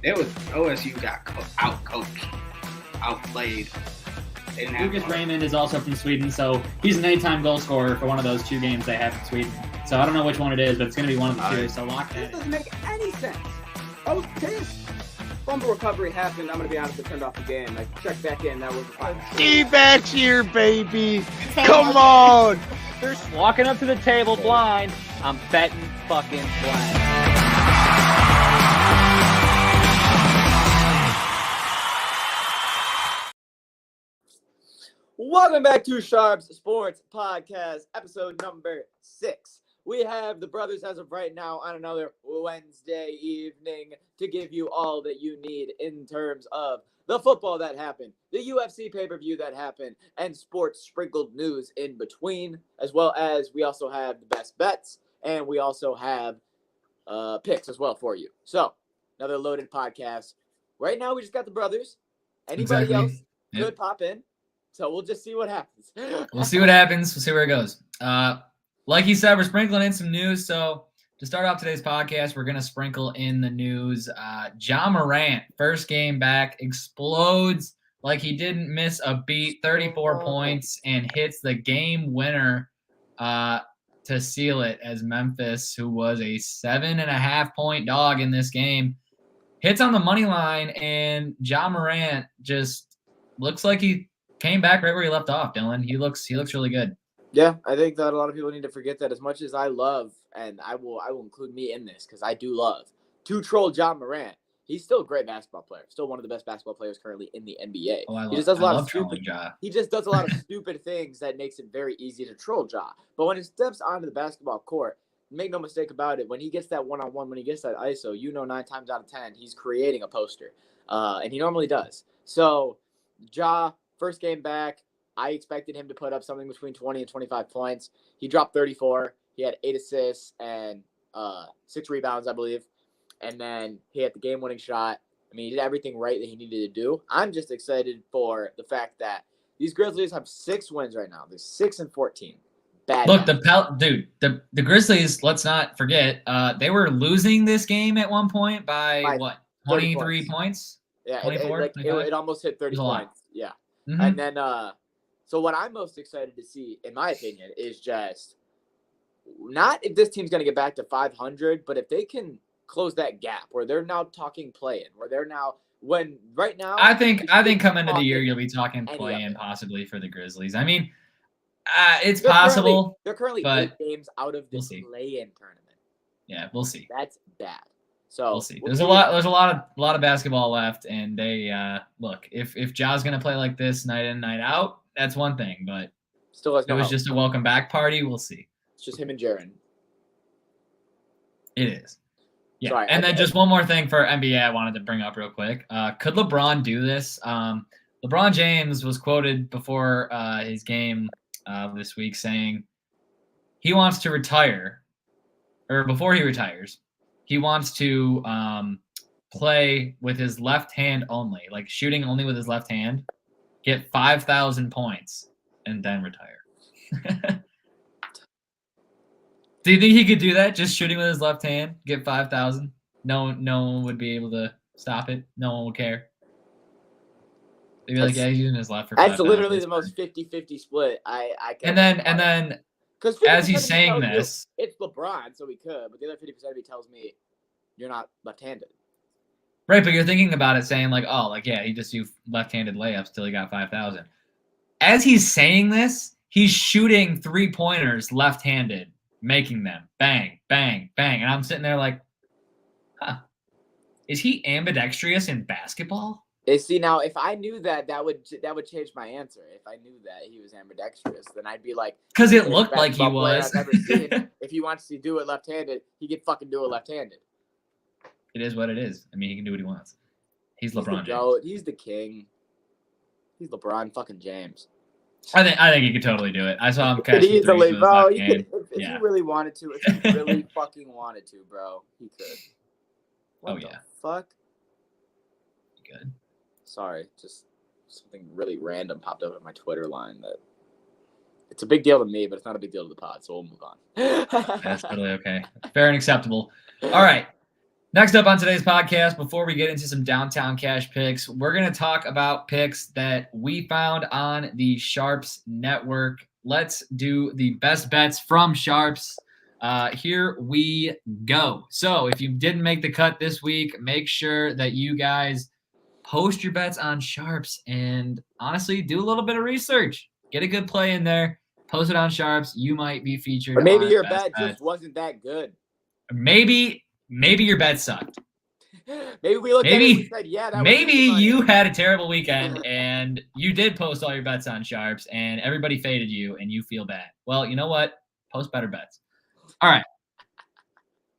It was OSU got out-coached, outplayed. Lucas Raymond is also from Sweden, so he's an anytime goal scorer for one of those 2 games they have in Sweden. So I don't know which one it is, but it's going to be one of the 2, so lock that in. This doesn't make any sense. Okay. Fumble recovery happened. I'm going to be honest, I turned off the game. Like, check back in. That was D-backs here, baby. Come on. They're walking up to the table blind. I'm betting fucking blind. Welcome back to Sharpz Sports Podcast, episode number 6. We have the brothers as of right now on another Wednesday evening to give you all that you need in terms of the football that happened, the UFC pay-per-view that happened, and sports sprinkled news in between, as well as we also have the best bets, and we also have picks as well for you. So, another loaded podcast. Right now, we just got the brothers. Anybody else could pop in, so we'll just see what happens. We'll see what happens. We'll see where it goes. Like you said, we're sprinkling in some news. So to start off today's podcast, we're going to sprinkle in the news. Ja Morant, first game back, explodes like he didn't miss a beat, 34 points, and hits the game winner to seal it as Memphis, who was a 7.5-point dog in this game, hits on the money line, and Ja Morant just looks like he came back right where he left off, Dylan. He looks really good. Yeah, I think that a lot of people need to forget that. As much as I love, and I will include me in this because I do love to troll Ja Morant. He's still a great basketball player. Still one of the best basketball players currently in the NBA. He just does a lot of stupid. He just does a lot of stupid things that makes it very easy to troll Ja. But when he steps onto the basketball court, make no mistake about it. When he gets that one-on-one, when he gets that ISO, 9 times out of 10, he's creating a poster, and he normally does. So, Ja, first game back. I expected him to put up something between 20 and 25 points. He dropped 34. He had 8 assists and 6 rebounds, I believe. And then he had the game-winning shot. I mean, he did everything right that he needed to do. I'm just excited for the fact that these Grizzlies have 6 wins right now. They're 6-14. Bad. Look, the Grizzlies, let's not forget, they were losing this game at one point by what? 23 points? Yeah, 24? It almost hit 30 points. Yeah. Mm-hmm. And then so what I'm most excited to see, in my opinion, is just not if this team's going to get back to 500, but if they can close that gap where they're now talking play-in, where they're now right now. I think coming into the year you'll be talking play-in possibly for the Grizzlies. I mean, it's possible. They're currently 8 games out of the play-in tournament. Yeah, we'll see. That's bad. So we'll see. There's a lot of basketball left, and they look if Ja's going to play like this night in night out. That's one thing, but still has no it was help. just a welcome back party. We'll see. It's just him and Jaren. It is. Yeah. Sorry, and then just one more thing for NBA I wanted to bring up real quick. Could LeBron do this? LeBron James was quoted before his game this week saying he wants to retire, or before he retires, he wants to play with his left hand only, like shooting only with his left hand. Get 5,000 points and then retire. Do you think he could do that? Just shooting with his left hand, get 5,000. No one would be able to stop it. No one would care. They'd be like, yeah, he's using his left for 5,000. That's literally the most 50-50 split. I can. And then as he's saying this, it's LeBron, so he could. But the other 50% of me tells me you're not left-handed. Right, but you're thinking about it saying like, oh, like, yeah, he just used left-handed layups till he got 5,000. As he's saying this, he's shooting 3-pointers left-handed, making them bang, bang, bang. And I'm sitting there like, huh, is he ambidextrous in basketball? See, now, if I knew that would change my answer. If I knew that he was ambidextrous, then I'd be like, because it looked like he was. I've never seen. If he wants to do it left-handed, he can fucking do it left-handed. It is what it is. I mean, he can do what he wants. He's LeBron James. He's the king. He's LeBron fucking James. I think he could totally do it. I saw him catch easily, bro. If he really wanted to, if he really fucking wanted to, bro, he could. What the fuck? Good. Sorry, just something really random popped up on my Twitter line that it's a big deal to me, but it's not a big deal to the pod, so we'll move on. That's totally okay. Fair and acceptable. All right. Next up on today's podcast, before we get into some downtown cash picks, we're going to talk about picks that we found on the Sharpz network. Let's do the best bets from Sharpz. Here we go. So if you didn't make the cut this week, make sure that you guys post your bets on Sharpz and honestly do a little bit of research. Get a good play in there. Post it on Sharpz. You might be featured. Or maybe on your Best bet Bets. just wasn't that good. Maybe your bet sucked. Maybe we looked at it and said, yeah, that Maybe was you had a terrible weekend and you did post all your bets on Sharpz and everybody faded you and you feel bad. Well, you know what? Post better bets. All right.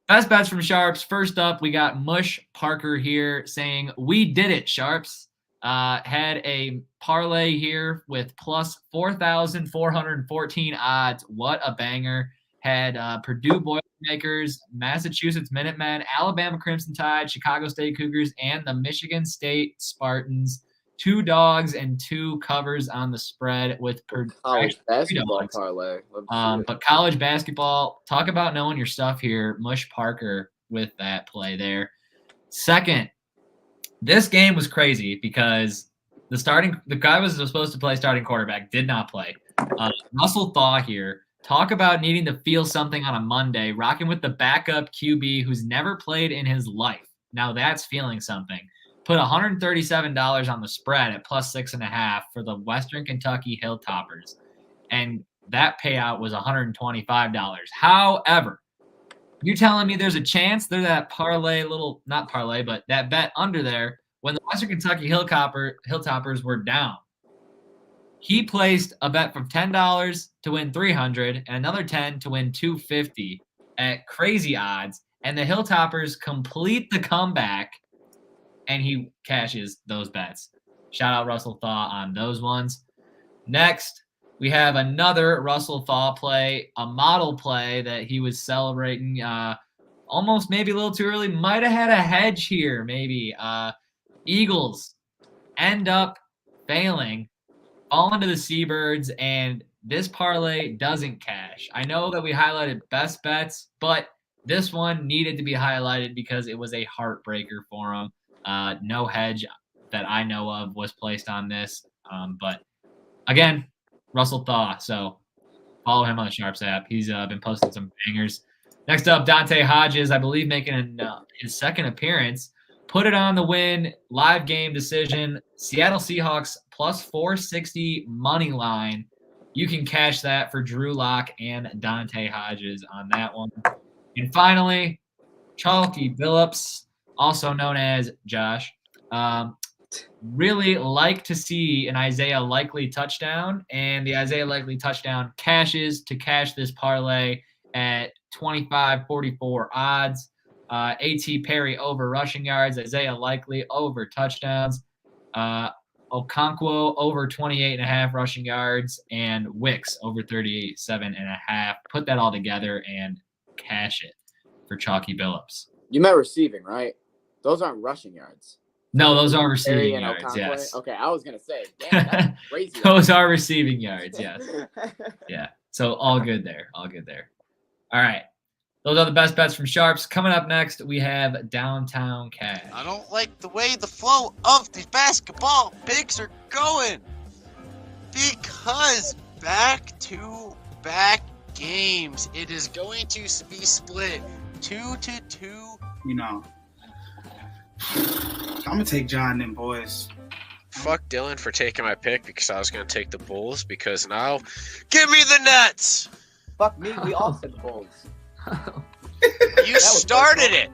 Best bets from Sharpz. First up, we got Mush Parker here saying, we did it, Sharpz. Had a parlay here with plus 4,414 odds. What a banger. Had Purdue Boilermakers, Massachusetts Minutemen, Alabama Crimson Tide, Chicago State Cougars, and the Michigan State Spartans. 2 dogs and 2 covers on the spread with college basketball parlay. But college basketball, talk about knowing your stuff here. Mush Parker with that play there. Second, this game was crazy because the guy was supposed to play starting quarterback, did not play. Russell Thaw here. Talk about needing to feel something on a Monday, rocking with the backup QB who's never played in his life. Now that's feeling something. Put $137 on the spread at plus 6.5 for the Western Kentucky Hilltoppers. And that payout was $125. However, you're telling me there's a chance there's that not parlay, but that bet under there when the Western Kentucky Hilltoppers were down. He placed a bet from $10 to win $300 and another $10 to win $250 at crazy odds. And the Hilltoppers complete the comeback and he cashes those bets. Shout out Russell Thaw on those ones. Next, we have another Russell Thaw play, a model play that he was celebrating almost maybe a little too early. Might have had a hedge here, maybe. Eagles end up failing, fall into the Seabirds, and this parlay doesn't cash. I know that we highlighted best bets, but this one needed to be highlighted because it was a heartbreaker for him. No hedge that I know of was placed on this. But again, Russell Thaw. So follow him on the Sharpz app. He's been posting some bangers. Next up, Dante Hodges, I believe making his second appearance. Put it on the win. Live game decision. Seattle Seahawks plus 460 money line. You can cash that for Drew Lock and Dante Hodges on that one. And finally, Chalky Billups, also known as Josh, really like to see an Isaiah Likely touchdown, and the Isaiah Likely touchdown cashes to cash this parlay at 25-44 odds. A.T. Perry over rushing yards, Isaiah Likely over touchdowns, Okonkwo over 28.5 rushing yards, and Wicks over 37.5. Put that all together and cash it for Chalky Billups. You meant receiving, right? Those aren't rushing yards. No, those are receiving yards, Okonkwo? yes. Okay, I was going to say, damn, that's crazy. Those are receiving yards, yes. Yeah, so all good there, all good there. All right, those are the best bets from Sharpz. Coming up next, we have Downtown Cash. I don't like the way the flow of these basketball picks are going because back-to-back games, it is going to be split 2-2. You know, I'm gonna take John and them boys. Fuck Dylan for taking my pick because I was gonna take the Bulls because now, give me the Nets. Fuck me, we all said the Bulls. You started it.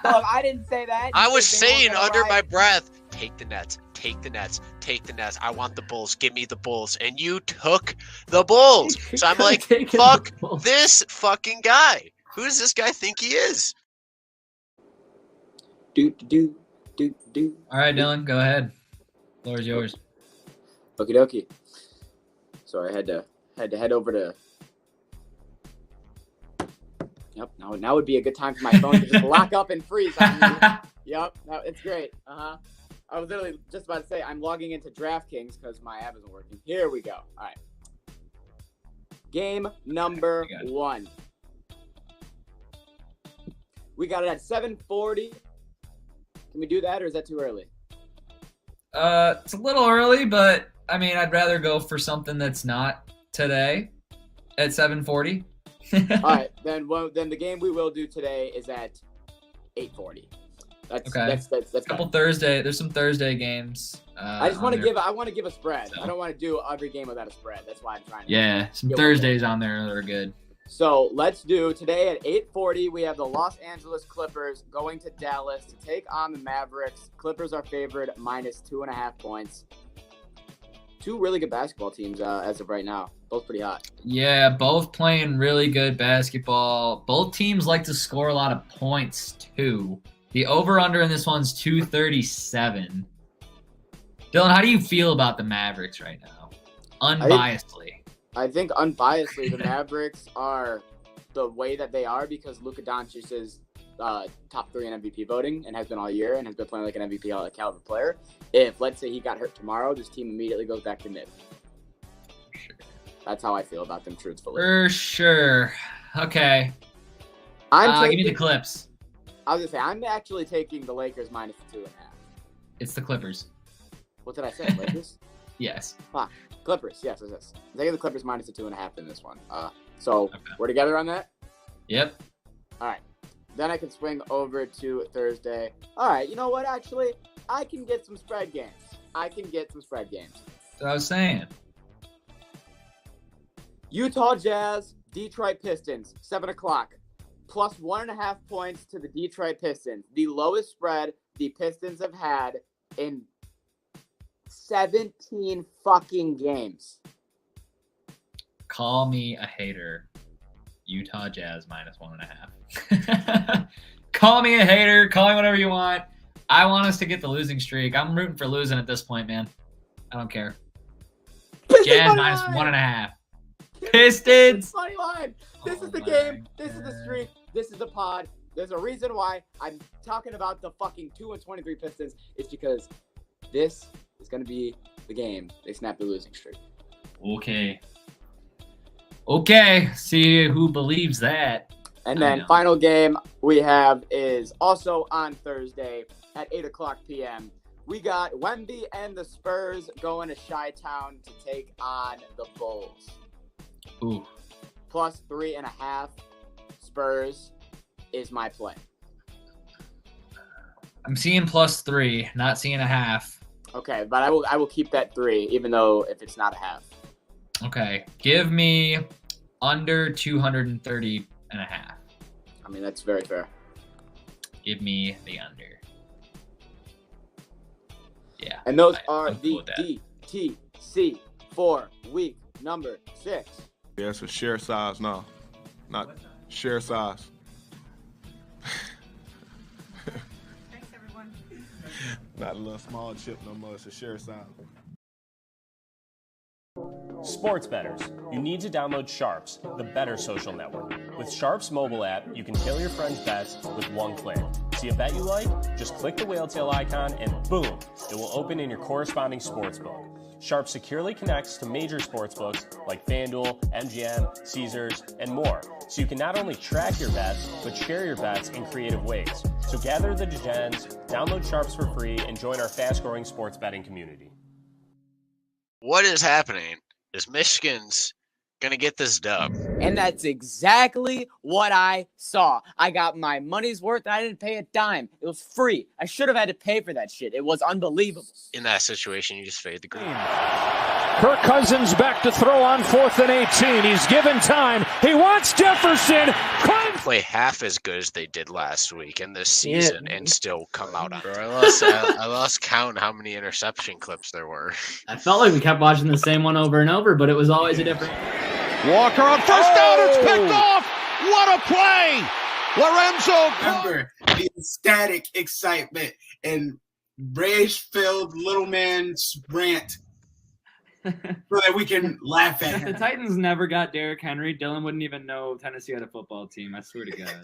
Well, I didn't say that. I was saying under my breath, take the Nets, take the Nets, take the Nets. I want the Bulls. Give me the Bulls. And you took the Bulls. So I'm like, fuck this fucking guy. Who does this guy think he is? Do. All right, Dylan, go ahead. Floor is yours. Okie dokie. Sorry, I had to head over to. Yep. Now would be a good time for my phone to just lock up and freeze. Yep. No, it's great. I was literally just about to say I'm logging into DraftKings because my app isn't working. Here we go. All right. Game number 1. We got it at 7:40. Can we do that, or is that too early? It's a little early, but I mean, I'd rather go for something that's not today at 7:40. All right, then the game we will do today is at 8:40. That's Okay. That's Couple Thursday. There's some Thursday games. I just want to give. I want to give a spread. So. I don't want to do every game without a spread. That's why I'm trying to. Yeah, some get Thursdays on there that are good. So let's do today at 8:40. We have the Los Angeles Clippers going to Dallas to take on the Mavericks. Clippers are favored -2.5 points. Two really good basketball teams as of right now. Both pretty hot. Yeah, both playing really good basketball. Both teams like to score a lot of points too. The over/under in this one's 237. Dylan, how do you feel about the Mavericks right now? Unbiasedly. I think unbiasedly, the Mavericks are the way that they are because Luka Doncic is top 3 in MVP voting and has been all year and has been playing like an MVP caliber player. If, let's say, he got hurt tomorrow, this team immediately goes back to mid. Sure. That's how I feel about them, truthfully. For sure. Okay. Give me the Clips. I was going to say, I'm actually taking the Lakers -2.5. It's the Clippers. What did I say, Lakers? Yes. Clippers, yes. I'm taking the Clippers -2.5 in this one. So we're together on that? Yep. All right. Then I can swing over to Thursday. All right. You know what? Actually, I can get some spread games. That's what I was saying. Utah Jazz, Detroit Pistons, 7 o'clock. +1.5 points to the Detroit Pistons. The lowest spread the Pistons have had in 17 fucking games. Call me a hater. Utah Jazz -1.5. Call me a hater. Call me whatever you want. I want us to get the losing streak. I'm rooting for losing at this point, man. I don't care. Jazz -1.5. Pistons. Money line. This is the my game. This is the God. streak. This is the pod. There's a reason why I'm talking about the fucking 2-23 Pistons. It's because this is going to be the game they snap the losing streak. Okay. See who believes that. And then final game we have is also on Thursday at 8:00 p.m. We got Wemby and the Spurs going to Chi-Town to take on the Bulls. Ooh. +3.5 Spurs is my play. I'm seeing +3, not seeing a half. Okay, but I will keep that 3, even though if it's not a half. Okay. Give me under 230.5. I mean, that's very fair. Give me the under. Yeah. And those are I'm cool the with that. DTC for week number 6. Yeah, it's a share size now. Not share size. Thanks, everyone. Not a little small chip no more. It's a share size. Sports bettors, you need to download Sharpz, the better social network. With Sharpz mobile app, you can tail your friends' bets with one click. See a bet you like? Just click the whale tail icon and boom, it will open in your corresponding sportsbook. Sharpz securely connects to major sportsbooks like FanDuel, MGM, Caesars, and more, so you can not only track your bets, but share your bets in creative ways. So gather the degens, download Sharpz for free, and join our fast-growing sports betting community. What is happening is Michigan's going to get this dub. And that's exactly what I saw. I got my money's worth. I didn't pay a dime. It was free. I should have had to pay for that shit. It was unbelievable. In that situation, you just fade the green. Kirk Cousins back to throw on 4th and 18. He's given time. He wants Jefferson. Play half as good as they did last week in this season and still come out on. I lost count how many interception clips there were. I felt like we kept watching the same one over and over, but it was always a different. Walker on first down. It's picked off. What a play. Lorenzo. Remember the ecstatic excitement and rage-filled little man's rant so that we can laugh at If the him. Titans never got Derrick Henry, Dylan wouldn't even know Tennessee had a football team. I swear to God.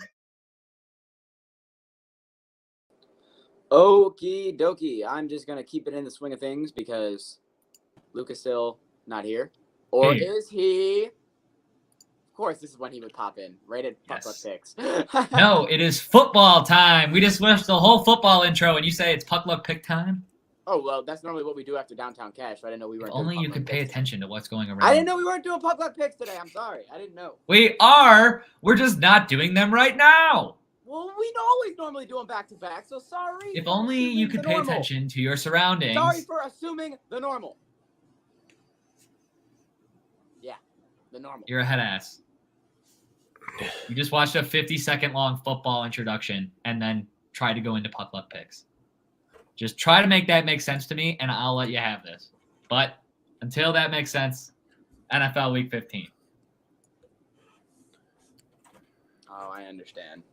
Okie dokie. I'm just going to keep it in the swing of things because Luke is still not here. Or Hey. is he? Of course, this is when he would pop in. Rated fuck luck picks. No, it is football time. We just switched the whole football intro, and you say it's puck luck pick time? Oh, well, that's normally what we do after Downtown Cash. I didn't know we weren't doing Only you puck could luck pay picks. attention to what's going around. I didn't know we weren't doing puck luck picks today. I'm sorry. I didn't know. We are. We're just not doing them right now. Well, we always normally do them back-to-back, so sorry. If only you could pay attention to your surroundings. Sorry for assuming the normal. Yeah, the normal. You're a head ass. You just watched a 50-second long football introduction and then try to go into puck luck picks. Just try to make that make sense to me, and I'll let you have this. But until that makes sense, NFL Week 15. Oh, I understand.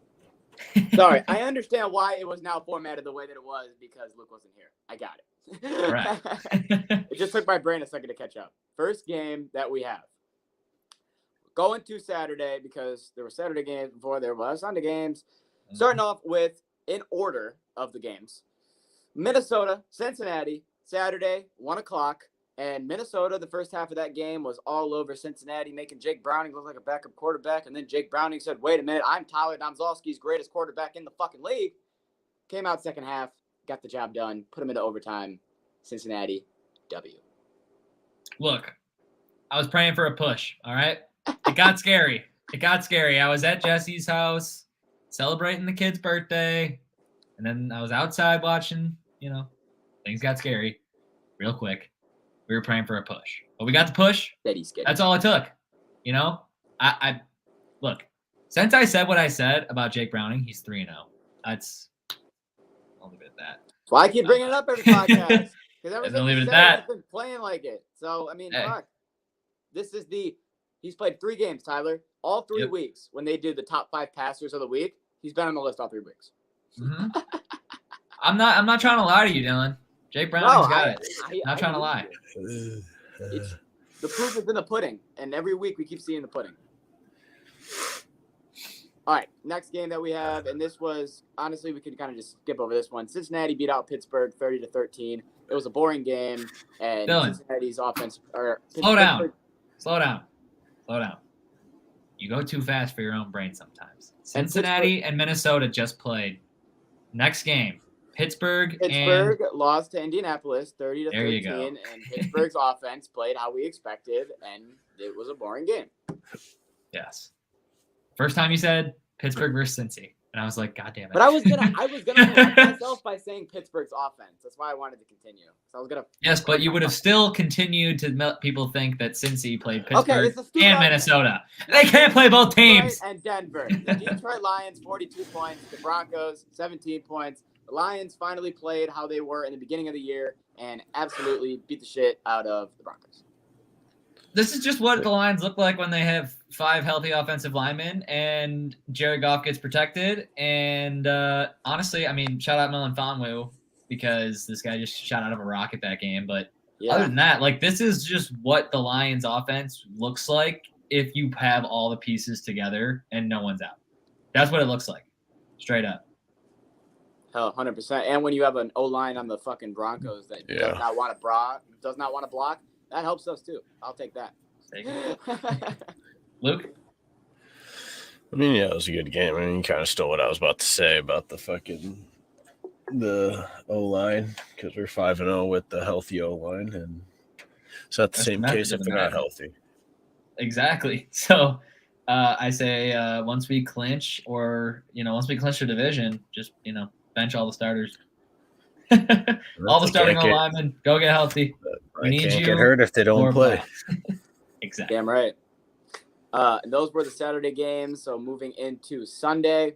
Sorry, I understand why it was now formatted the way that it was because Luke wasn't here. I got it. Right. It just took my brain a second to catch up. First game that we have. Going to Saturday because there were Saturday games before there was Sunday games. Starting off with, in order of the games, Minnesota, Cincinnati, Saturday, 1 o'clock. And Minnesota, the first half of that game was all over Cincinnati, making Jake Browning look like a backup quarterback. And then Jake Browning said, wait a minute, I'm Tyler Domzalski's greatest quarterback in the fucking league. Came out second half, got the job done, put him into overtime. Cincinnati, W. Look, I was praying for a push, all right? It got scary. It got scary. I was at Jesse's house celebrating the kid's birthday. And then I was outside watching, things got scary real quick. We were praying for a push. But we got the push. That's all it took. I look, since I said what I said about Jake Browning, he's 3-0. I'll leave it at that. That's why I keep bringing it up every podcast. Because ever I'll leave it since at that. he's been playing like it. So, I mean, Hey. fuck. He's played 3 games, Tyler. All 3 weeks when they do the top 5 passers of the week, he's been on the list all 3 weeks. Mm-hmm. I'm not trying to lie to you, Dylan. Jake Browning's got it. Not trying to lie. The proof is in the pudding, and every week we keep seeing the pudding. All right, next game that we have, and this was, honestly, we could kind of just skip over this one. Cincinnati beat out Pittsburgh 30-13. It was a boring game, and Dylan. Cincinnati's offense. Slow down. Slow down. You go too fast for your own brain sometimes. Cincinnati and Minnesota just played. Next game, Pittsburgh lost to Indianapolis 30-13, There you go. and Pittsburgh's offense played how we expected, and it was a boring game. Yes. First time you said Pittsburgh versus Cincy, and I was like, God damn it. But I was gonna correct myself by saying Pittsburgh's offense. That's why I wanted to continue. So I was gonna. Yes, but you would have still continued to let people think that Cincy played Pittsburgh and Minnesota. They can't play both teams. Detroit and Denver. The Detroit Lions 42 points. The Broncos 17 points. The Lions finally played how they were in the beginning of the year and absolutely beat the shit out of the Broncos. This is just what the Lions look like when they have 5 healthy offensive linemen and Jared Goff gets protected. And honestly, I mean, shout out Millen Fonwu because this guy just shot out of a rocket that game. But other than that, this is just what the Lions offense looks like if you have all the pieces together and no one's out. That's what it looks like. Straight up. Hell, 100%. And when you have an O-line on the fucking Broncos that does not want to block, that helps us too. I'll take that. Luke? I mean, yeah, it was a good game. I mean, you kind of stole what I was about to say about the O-line because we're 5-0 with the healthy O-line, and it's not the same case if they're not healthy. Exactly. So I say once we clinch the division, just, bench all the starters. All the starting linemen, go get healthy. We need can't you. Get hurt if they don't play. Exactly. Damn right. And those were the Saturday games. So moving into Sunday,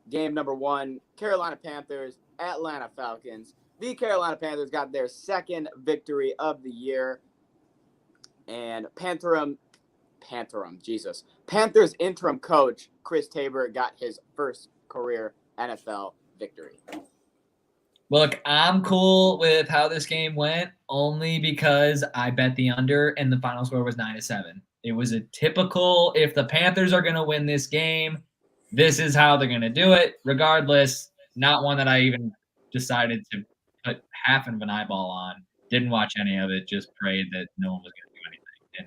game number 1, Carolina Panthers, Atlanta Falcons. The Carolina Panthers got their 2nd victory of the year. And Panthers interim coach, Chris Tabor, got his first career NFL victory. Look, I'm cool with how this game went only because I bet the under and the final score was 9-7. It was a typical, if the Panthers are going to win this game, this is how they're going to do it. Regardless, not one that I even decided to put half of an eyeball on. Didn't watch any of it, just prayed that no one was going to do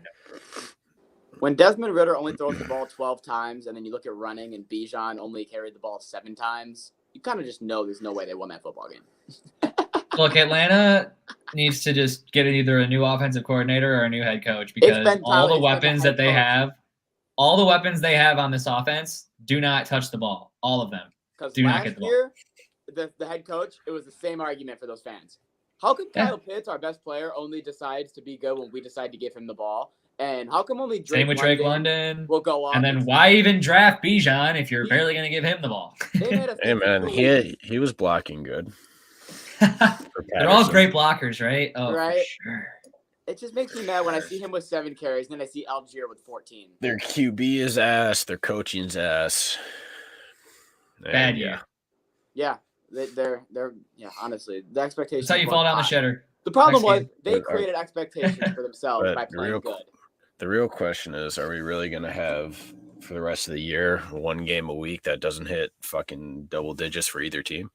anything. When Desmond Ridder only throws the ball 12 times, and then you look at running, and Bijan only carried the ball 7 times, you kind of just know there's no way they won that football game. Look, Atlanta needs to just get either a new offensive coordinator or a new head coach because all the weapons that they have, all the weapons they have on this offense do not touch the ball. All of them do not get the ball. Last year, the head coach, it was the same argument for those fans. How come Kyle Pitts, our best player, only decides to be good when we decide to give him the ball? And how come only Drake London will go on? And then why even draft Bijan if you're barely going to give him the ball? Hey, man, he was blocking good. They're all great blockers, right? Oh, right. For sure. It just makes me mad when I see him with 7 carries, and then I see Algier with 14. Their QB is ass. Their coaching's ass. Bad year. Yeah, they're honestly, the expectations. That's how you fall down the shitter. The problem was they created expectations for themselves by playing good. The real question is, are we really going to have, for the rest of the year, 1 game a week that doesn't hit fucking double digits for either team?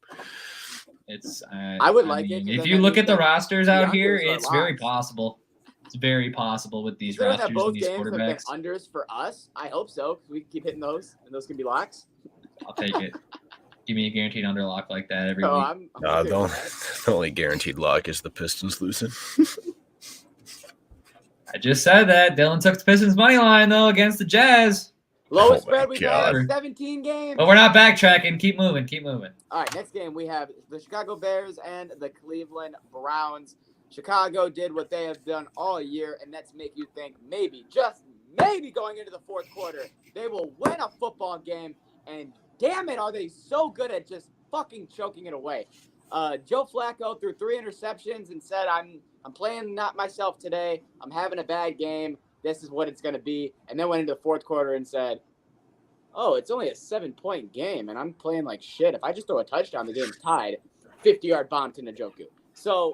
It's. I would like it. If you look at the rosters out here, it's very possible. It's very possible with these rosters and these quarterbacks. Have been unders for us. I hope so, because we can keep hitting those, and those can be locks. I'll take it. Give me a guaranteed underlock like that every week. The only guaranteed lock is the Pistons losing. I just said that. Dylan took the Pistons money line though against the Jazz. Lowest spread we've had in 17 games. But we're not backtracking. Keep moving. All right, next game we have the Chicago Bears and the Cleveland Browns. Chicago did what they have done all year, and that's make you think maybe, just maybe going into the fourth quarter, they will win a football game. And damn it, are they so good at just fucking choking it away. Joe Flacco threw 3 interceptions and said, I'm playing not myself today. I'm having a bad game. This is what it's going to be. And then went into the fourth quarter and said, oh, it's only a 7-point game, and I'm playing like shit. If I just throw a touchdown, the game's tied. 50-yard bomb to Njoku. So,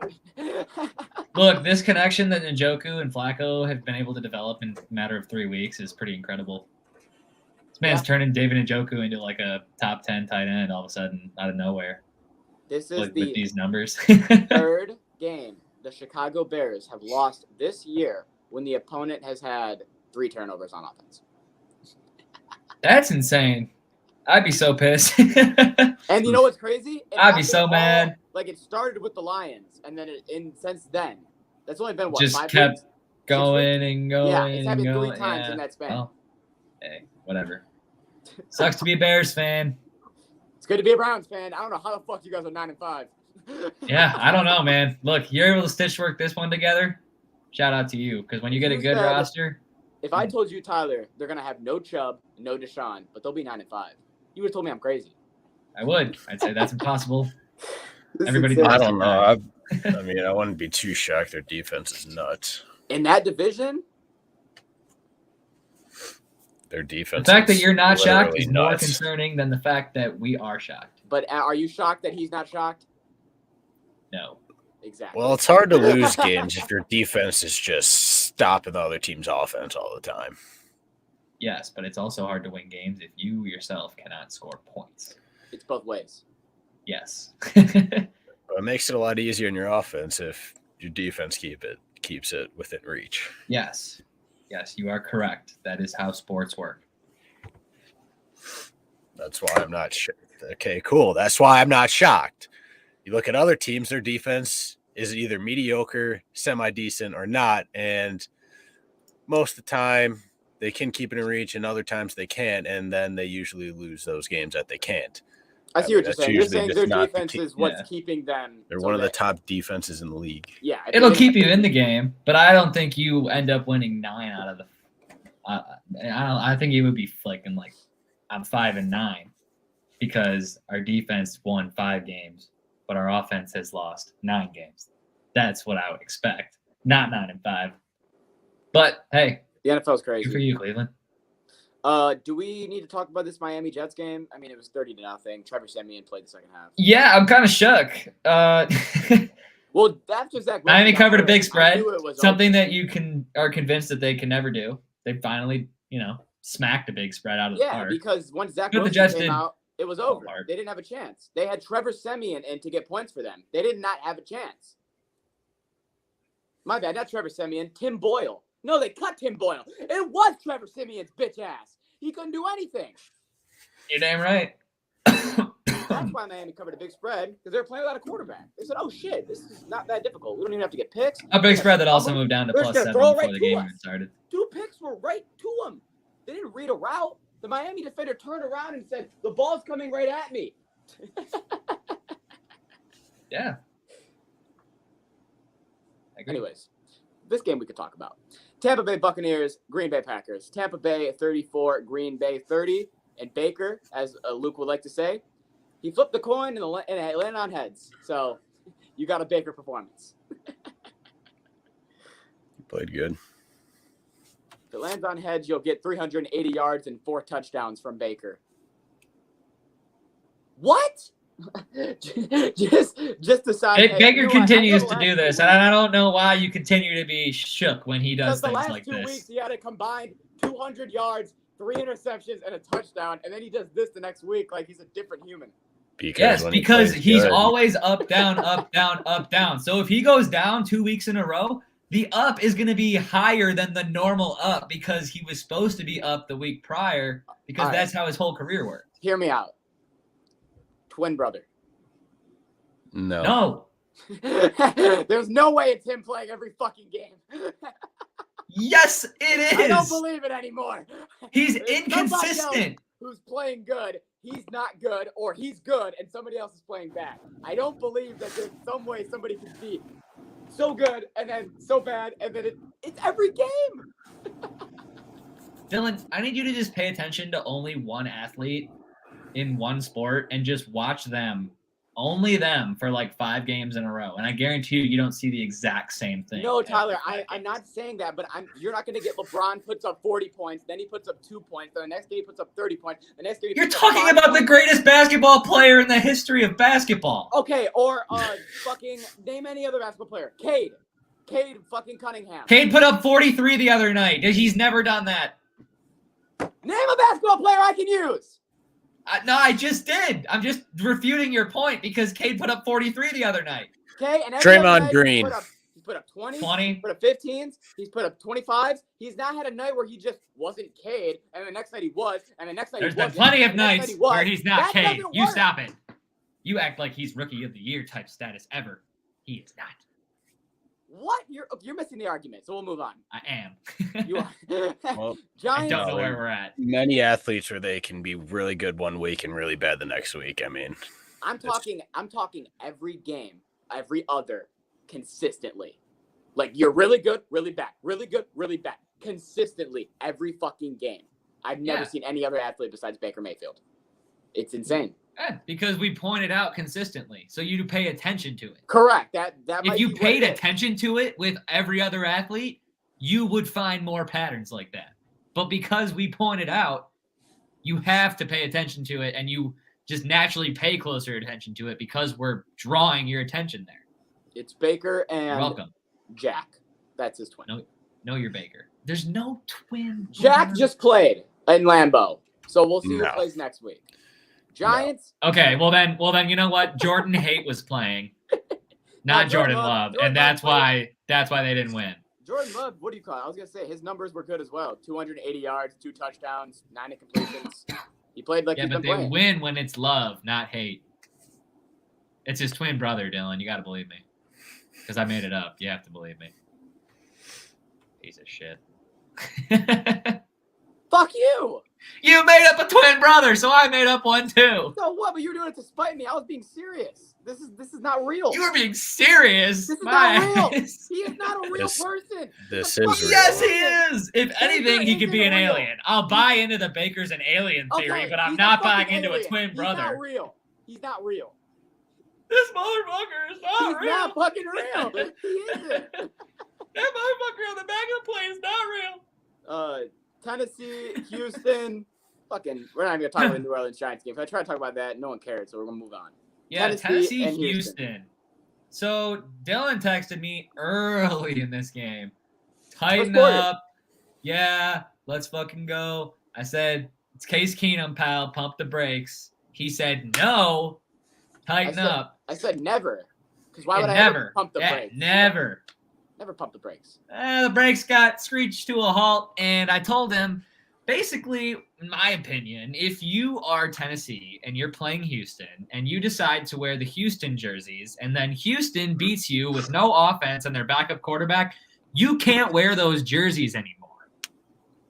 look, this connection that Njoku and Flacco have been able to develop in a matter of 3 weeks is pretty incredible. This man's turning David Njoku into like a top 10 tight end all of a sudden out of nowhere. This is with these numbers. 3rd game the Chicago Bears have lost this year when the opponent has had 3 turnovers on offense. That's insane. I'd be so pissed. And you know what's crazy? I'd be so mad. Like, it started with the Lions, and then since then, that's only been, what, just 5 kept weeks? going and going. Yeah, it's happened and 3 times in that span. Well, hey, whatever. Sucks to be a Bears fan. It's good to be a Browns fan. I don't know how the fuck you guys are 9-5. Yeah, I don't know, man. Look, you're able to stitch work this one together. Shout out to you, because when you get a good roster. If I told you, Tyler, they're gonna have no Chubb, no Deshaun, but they'll be 9-5, you would have told me I'm crazy. I would. I'd say that's impossible. Everybody. I don't know. I mean, I wouldn't be too shocked. Their defense is nuts. In that division. Their defense. The fact that you're not shocked is more nuts. concerning than the fact that we are shocked. But are you shocked that he's not shocked? No. Exactly. Well, it's hard to lose games if your defense is just stopping the other team's offense all the time. Yes, but it's also hard to win games if you yourself cannot score points. It's both ways. Yes. But it makes it a lot easier in your offense if your defense keeps it within reach. Yes. Yes, you are correct. That is how sports work. That's why I'm not okay, cool. That's why I'm not shocked. You look at other teams, their defense is either mediocre, semi-decent, or not. And most of the time, they can keep it in reach, and other times they can't. And then they usually lose those games that they can't. I see what you're saying. You're saying their defense is what's keeping them. They're one of the top defenses in the league. Yeah. It'll keep you in the game, but I don't think you end up winning 9 out of the I think you would be flicking like I'm 5-9 because our defense won 5 games, but our offense has lost 9 games. That's what I would expect. Not 9-5. But hey, the NFL's crazy. Good for you, Cleveland. Do we need to talk about this Miami Jets game? I mean, it was 30-0. Trevor Siemian played the second half. Yeah, I'm kind of shook. Well, after Zach Miami covered a big spread, something that you are convinced that they can never do. They finally, smacked a big spread out of the park. Yeah, because once Zach Wilson came out, it was over. They didn't have a chance. They had Trevor Siemian in to get points for them. They did not have a chance. My bad, not Trevor Siemian. Tim Boyle. No, they cut Tim Boyle. It was Trevor Simeon's bitch ass. He couldn't do anything. You're damn right. That's why Miami covered a big spread, because they were playing without a quarterback. They said, oh, shit, this is not that difficult. We don't even have to get picks. A big spread that also moved down to They're plus just 7 gonna throw before right the to game us. even started. 2 picks were right to him. They didn't read a route. The Miami defender turned around and said, the ball's coming right at me. Yeah. Anyways, this game we could talk about. Tampa Bay Buccaneers, Green Bay Packers. Tampa Bay 34, Green Bay 30. And Baker, as Luke would like to say, he flipped the coin and it landed on heads. So you got a Baker performance. Played good. If it lands on heads, you'll get 380 yards and 4 touchdowns from Baker. What? just decide. Baker continues to do this, and I don't know why you continue to be shook when he does things like this. The last 2 weeks, he had a combined 200 yards, 3 interceptions, and a touchdown, and then he does this the next week like he's a different human. Because he's always up, down, up, down, up, down. So if he goes down 2 weeks in a row, the up is going to be higher than the normal up because he was supposed to be up the week prior because that's how his whole career worked. Hear me out. Twin brother. No. There's no way it's him playing every fucking game. Yes, it is. I don't believe it anymore. He's There's inconsistent. Who's playing good, he's not good, or he's good and somebody else is playing bad. I don't believe that there's some way somebody can be so good and then so bad and then it's every game. Dylan, I need you to just pay attention to only one athlete in one sport and just watch them, only them, for like 5 games in a row. And I guarantee you don't see the exact same thing. No, Tyler, I'm not saying that, but you're not going to get LeBron puts up 40 points, then he puts up 2 points, then the next game he puts up 30 points, the next game he You're puts talking up 5 about points. the greatest basketball player in the history of basketball. Okay, or fucking name any other basketball player. Cade fucking Cunningham. Cade put up 43 the other night. He's never done that. Name a basketball player I can use. No, I just did. I'm just refuting your point because Cade put up 43 the other night. Okay, and Draymond Green. He's put up 20, 20. He's put up 15s, he's put up 25s. He's not had a night where he just wasn't Cade, and the next night he was, and the next night There's he been wasn't. plenty of and the next nights night he was. where he's not That Cade. doesn't You work. stop it. You act like he's rookie of the year type status ever. He is not. What? You're missing the argument, so we'll move on. I am. You are. Well, I Giants. don't know where we're at. Many athletes where they can be really good one week and really bad the next week. I mean, I'm talking every game, every other, consistently. Like you're really good, really bad, really good, really bad, consistently every fucking game. I've never seen any other athlete besides Baker Mayfield. It's insane. Yeah, because we pointed out consistently, so you pay attention to it. Correct. That If you paid attention to it with every other athlete, you would find more patterns like that. But because we pointed out, you have to pay attention to it, and you just naturally pay closer attention to it because we're drawing your attention there. It's Baker and You're welcome. Jack. That's his twin. No, you're Baker. There's no twin. Jack just played in Lambeau, so we'll see who plays next week. Giants. No. Okay, well then, you know what? Jordan Haidt was playing, not Jordan Love, and that's why they didn't win. Jordan Love, what do you call it? I was gonna say his numbers were good as well. 280 yards, 2 touchdowns, 9 incompletions. He played like he's been playing. They win when it's Love, not Haidt. It's his twin brother, Dylan. You got to believe me, because I made it up. You have to believe me. Piece of shit. Fuck you. You made up a twin brother, so I made up one too. So what? But you were doing it to spite me. I was being serious. This is not real. You were being serious. This is not real. He is not a real person. This is real. Yes, he is. If anything, he could be an alien. I'll buy into the Baker's an alien theory, but I'm not buying into a twin brother. He's not real. He's not real. This motherfucker is not real. He's not fucking real. He isn't. That motherfucker on the back of the plane is not real. Tennessee, Houston, fucking. We're not even gonna talk about the New Orleans Giants game. If I try to talk about that, no one cares. So we're gonna move on. Yeah, Tennessee, Houston. So Dylan texted me early in this game. Tighten up. Yeah, let's fucking go. I said, it's Case Keenum, pal. Pump the brakes. He said, no. Tighten up. I said never. Because why would I never ever pump the brakes? Never. Never pump the brakes. The brakes got screeched to a halt, and I told him, basically, in my opinion, if you are Tennessee and you're playing Houston and you decide to wear the Houston jerseys and then Houston beats you with no offense and their backup quarterback, you can't wear those jerseys anymore.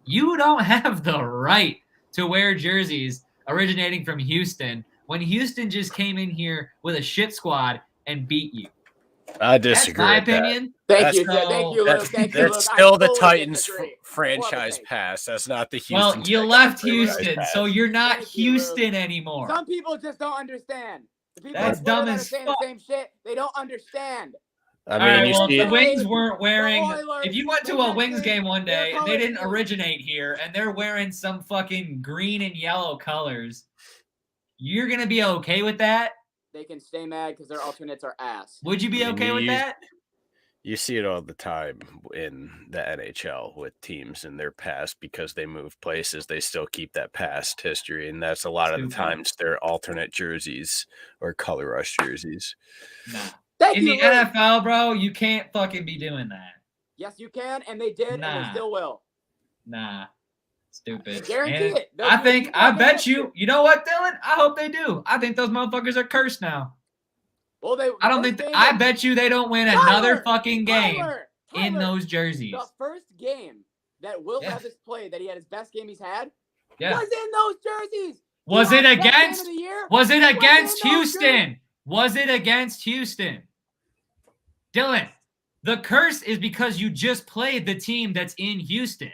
You don't have the right to wear jerseys originating from Houston when Houston just came in here with a shit squad and beat you. I disagree. That's my opinion. Thank you, Luke. That's still the Titans franchise pass. That's not the Houston. Well, you left Houston, so you're not Houston anymore. Some people just don't understand. The people That's dumb as fuck. The same shit. They don't understand. I mean, all right, you well, see the Wings weren't wearing. If you went to a Wings game one day and they didn't originate here, and they're wearing some fucking green and yellow colors, you're gonna be okay with that? They can stay mad because their alternates are ass. Would you be okay with that? You see it all the time in the NHL with teams in their past because they move places. They still keep that past history, and that's a lot of the times their alternate jerseys or color rush jerseys. Nah. In the NFL, bro, you can't fucking be doing that. Yes, you can, and they did, and they still will. Nah. Stupid. Guarantee it. I bet you. You know what, Dylan? I hope they do. I think those motherfuckers are cursed now. Well, I bet you they don't win another fucking game in those jerseys. The first game that Will Levis played, that he had his best game he's had, was in those jerseys. Was it against Houston? Was it against Houston? Dylan, the curse is because you just played the team that's in Houston.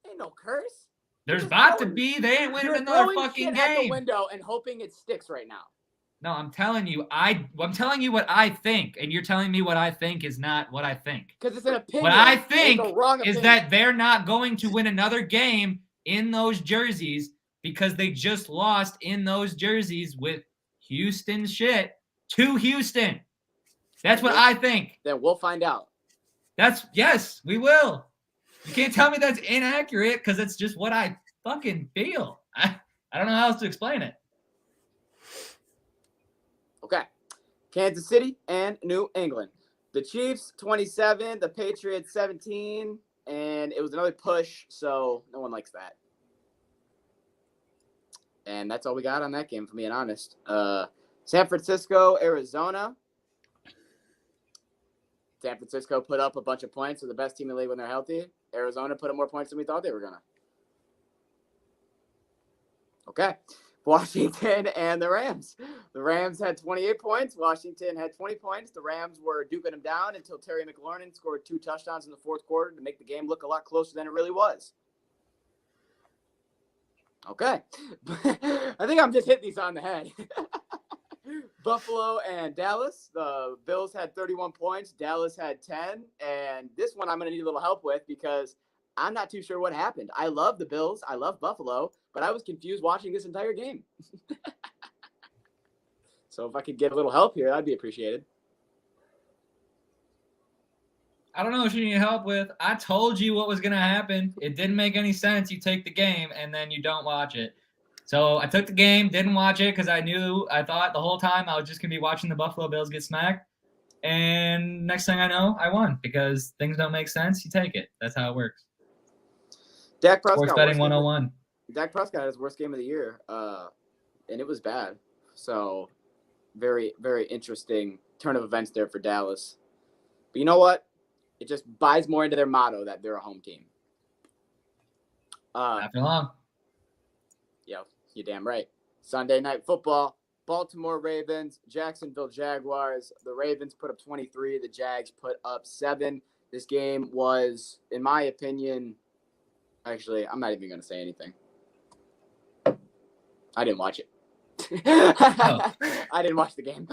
Ain't no curse. There's about to be. They ain't winning another fucking game. Out the window and hoping it sticks right now. No, I'm telling you. I'm telling you what I think, and you're telling me what I think is not what I think. Because it's an opinion. What I think is that they're not going to win another game in those jerseys because they just lost in those jerseys with Houston shit to Houston. That's what I think. Then we'll find out. Yes, we will. You can't tell me that's inaccurate because it's just what I fucking feel. I don't know how else to explain it. Okay. Kansas City and New England. The Chiefs 27, the Patriots 17, and it was another push, so no one likes that. And that's all we got on that game, for being honest. San Francisco, Arizona. San Francisco put up a bunch of points. They're the best team in the league when they're healthy. Arizona put up more points than we thought they were going to. Okay. Washington and the Rams. The Rams had 28 points. Washington had 20 points. The Rams were duking them down until Terry McLaurin scored 2 touchdowns in the fourth quarter to make the game look a lot closer than it really was. Okay. I think I'm just hitting these on the head. Buffalo and Dallas. The Bills had 31 points. Dallas had 10. And this one I'm going to need a little help with because I'm not too sure what happened. I love the Bills. I love Buffalo. But I was confused watching this entire game. So if I could get a little help here, that'd be appreciated. I don't know what you need help with. I told you what was going to happen. It didn't make any sense. You take the game, and then you don't watch it. So I took the game, didn't watch it because I thought the whole time I was just going to be watching the Buffalo Bills get smacked. And next thing I know, I won because things don't make sense. You take it. That's how it works. Dak Prescott. Sports betting 101. Dak Prescott had his worst game of the year, and it was bad. So very, very interesting turn of events there for Dallas. But you know what? It just buys more into their motto that they're a home team. Not for long. Yeah, you're damn right. Sunday Night Football, Baltimore Ravens, Jacksonville Jaguars. The Ravens put up 23. The Jags put up 7. This game was, in my opinion, actually, I'm not even going to say anything. I didn't watch it. I didn't watch the game.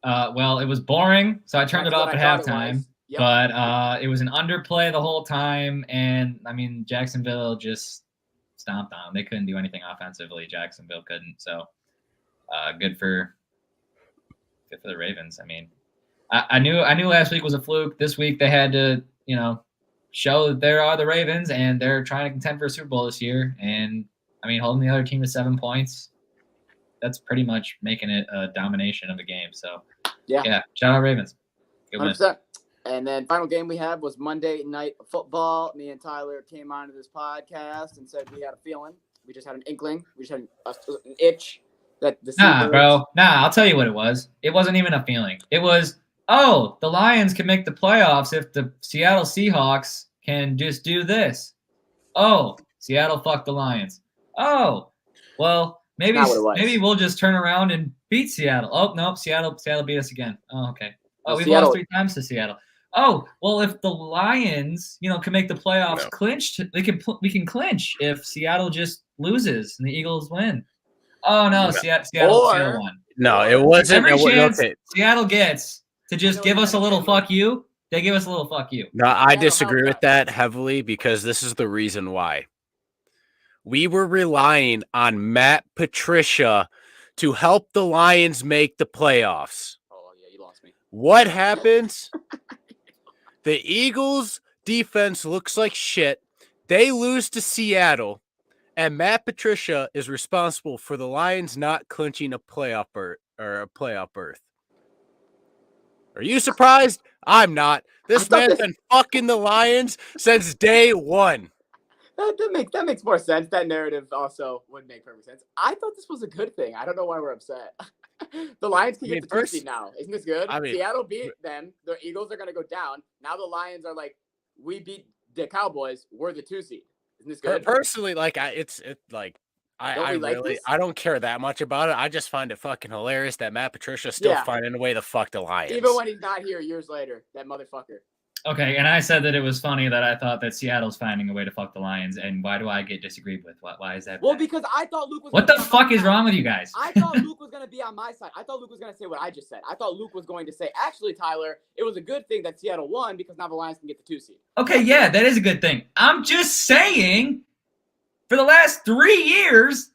Well, it was boring, so I turned it off at halftime. Yep. But it was an underplay the whole time, and, I mean, Jacksonville just stomped on them. They couldn't do anything offensively. Jacksonville couldn't. So good for the Ravens. I mean, I knew last week was a fluke. This week they had to, show that there are the Ravens, and they're trying to contend for a Super Bowl this year. And, I mean, holding the other team to 7 points, that's pretty much making it a domination of the game. So, yeah shout out Ravens. Good 100%. And then final game we had was Monday Night Football. Me and Tyler came onto this podcast and said we had a feeling. We just had an inkling. We just had an itch that the Nah, bro. Nah, I'll tell you what it was. It wasn't even a feeling. It was, oh, the Lions can make the playoffs if the Seattle Seahawks can just do this. Oh, Seattle fucked the Lions. Oh, well, maybe we'll just turn around and beat Seattle. Oh, nope, Seattle beat us again. Oh, okay. Oh, we've lost 3 times to Seattle. Oh, well, if the Lions, can make the playoffs, we can clinch if Seattle just loses and the Eagles win. Oh no, Seattle won. No, it wasn't. Every chance Seattle gets to just give us a little fuck you, they give us a little fuck you. No, I disagree with that heavily because this is the reason why. We were relying on Matt Patricia to help the Lions make the playoffs. Oh yeah, you lost me. What happens? The Eagles' defense looks like shit. They lose to Seattle, and Matt Patricia is responsible for the Lions not clinching a playoff berth. Are you surprised? I'm not. This man's been fucking the Lions since day one. That makes more sense. That narrative also would make perfect sense. I thought this was a good thing. I don't know why we're upset. The Lions can get the 2 seed now. Isn't this good? Seattle beat them. The Eagles are going to go down. Now the Lions are like, we beat the Cowboys. We're the 2 seed. Isn't this good? Personally, I don't care that much about it. I just find it fucking hilarious that Matt Patricia's still finding a way to fuck the Lions. Even when he's not here years later, that motherfucker. Okay, and I said that it was funny that I thought that Seattle's finding a way to fuck the Lions, and why do I get disagreed with? Why is that? Well, because I thought Luke was. What the fuck is wrong with you guys? I thought Luke was going to be on my side. I thought Luke was going to say what I just said. I thought Luke was going to say, actually, Tyler, it was a good thing that Seattle won because now the Lions can get the 2 seed. Okay, yeah, that is a good thing. I'm just saying, for the last 3 years,